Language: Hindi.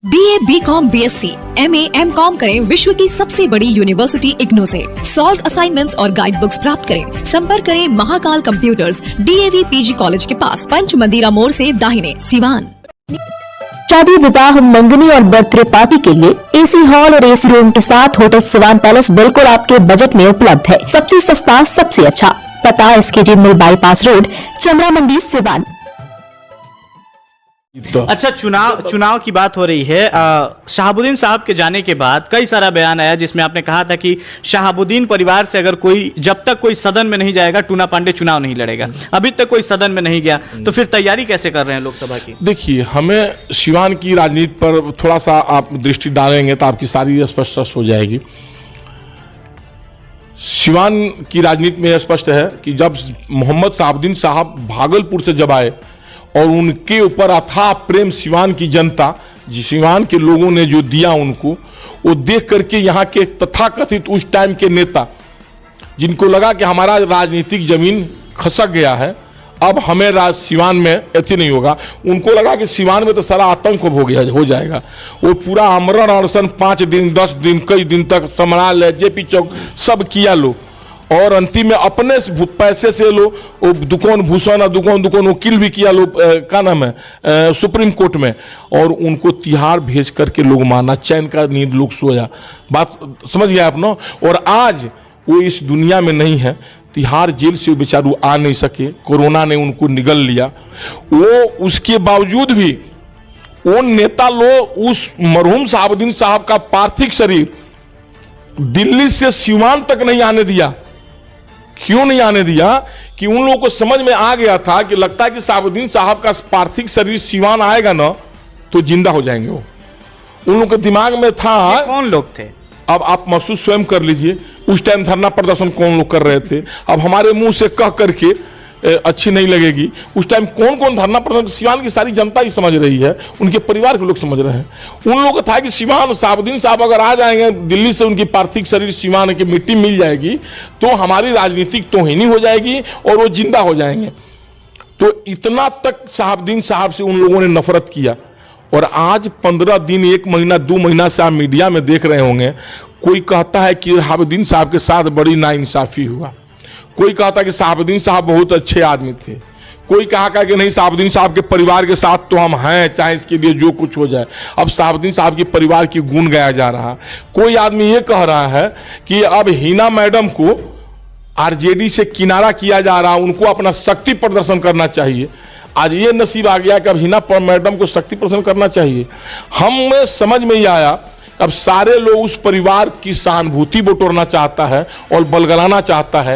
BA, BCom, BSc, MA, MCom करें विश्व की सबसे बड़ी यूनिवर्सिटी इग्नू से। सॉल्व असाइनमेंट्स और गाइड बुक्स प्राप्त करें। संपर्क करें Mahakal computers, DAV PG college के पास, पंच मंदिरा मोड़ से दाहिने, सिवान। शादी, विवाह, मंगनी और बर्थडे पार्टी के लिए AC हॉल और AC रूम के साथ होटल सिवान पैलेस बिल्कुल आपके बजट में उपलब्ध है। सबसे सस्ता, सबसे अच्छा। पता SKG मिल बाईपास रोड, चमड़ा मंडी, सिवान। अच्छा, चुनाव की बात हो रही है। शहाबुद्दीन साहब के जाने के बाद कई सारा बयान आया जिसमें आपने कहा था कि शहाबुद्दीन परिवार से अगर कोई, जब तक कोई सदन में नहीं जाएगा, टूना पांडे चुनाव नहीं लड़ेगा। अभी तक कोई सदन में नहीं गया, तो फिर तैयारी कैसे कर रहे हैं लोकसभा की? देखिए, हमें सिवान की राजनीति पर थोड़ा सा आप दृष्टि डालेंगे तो आपकी सारी स्पष्ट हो जाएगी। सिवान की राजनीति में स्पष्ट है कि जब मोहम्मद शहाबुद्दीन साहब भागलपुर से जब आए और उनके ऊपर अथाह प्रेम सिवान की जनता, सिवान के लोगों ने जो दिया उनको, वो देख करके यहाँ के तथाकथित उस टाइम के नेता, जिनको लगा कि हमारा राजनीतिक जमीन खसक गया है, अब हमें सिवान में ऐसे नहीं होगा, उनको लगा कि सिवान में तो सारा आतंक हो जाएगा। वो पूरा आमरण अनशन 5 दिन 10 दिन कई दिन तक संभाल, JP चौक सब किया लो, और अंतिम में अपने पैसे से लो वो दुकान भूषण दुकान वकील भी किया लो, क्या नाम है, सुप्रीम कोर्ट में, और उनको तिहाड़ भेज करके लोग माना, चैन का नींद लोग सोया। बात समझ गया आप ना? और आज वो इस दुनिया में नहीं है। तिहाड़ जेल से बेचारू आ नहीं सके, कोरोना ने उनको निगल लिया। वो उसके बावजूद भी वो नेता लोग उस मरहूम शहाबुद्दीन साहब का पार्थिव शरीर दिल्ली से सिवान तक नहीं आने दिया। क्यों नहीं आने दिया? कि उन लोगों को समझ में आ गया था कि लगता है कि शहाबुद्दीन साहब का पार्थिव शरीर सिवान आएगा ना तो जिंदा हो जाएंगे वो। उन लोगों के दिमाग में था। कौन लोग थे? अब आप महसूस स्वयं कर लीजिए, उस टाइम धरना प्रदर्शन कौन लोग कर रहे थे। अब हमारे मुंह से कह करके अच्छी नहीं लगेगी। उस टाइम कौन कौन धरना प्रदर्शन, सिवान की सारी जनता ही समझ रही है, उनके परिवार के लोग समझ रहे हैं। उन लोगों का था कि सिवान शहाबुद्दीन साहब अगर आ जाएंगे दिल्ली से, उनकी पार्थिव शरीर सिवान की मिट्टी मिल जाएगी तो हमारी राजनीतिक तोहिनी हो जाएगी और वो जिंदा हो जाएंगे। तो इतना तक शहाबुद्दीन साहब से उन लोगों ने नफरत किया। और आज 15 दिन 1 महीना 2 महीना से आप मीडिया में देख रहे होंगे, कोई कहता है कि शहाबुद्दीन साहब के साथ बड़ी नाइंसाफी हुआ, कोई कहता कि शहाबुद्दीन साहब बहुत अच्छे आदमी थे, कोई कहा कि नहीं शहाबुद्दीन साहब के परिवार के साथ तो हम हैं, चाहे इसके लिए जो कुछ हो जाए। अब शहाबुद्दीन साहब के परिवार की गुण गाया जा रहा। कोई आदमी ये कह रहा है कि अब हिना मैडम को RJD से किनारा किया जा रहा, उनको अपना शक्ति प्रदर्शन करना चाहिए। आज ये नसीब आ गया कि अब हिना मैडम को शक्ति प्रदर्शन करना चाहिए। हमें समझ में ही आया, अब सारे लोग उस परिवार की सहानुभूति बटोरना चाहता है और बलगलाना चाहता है।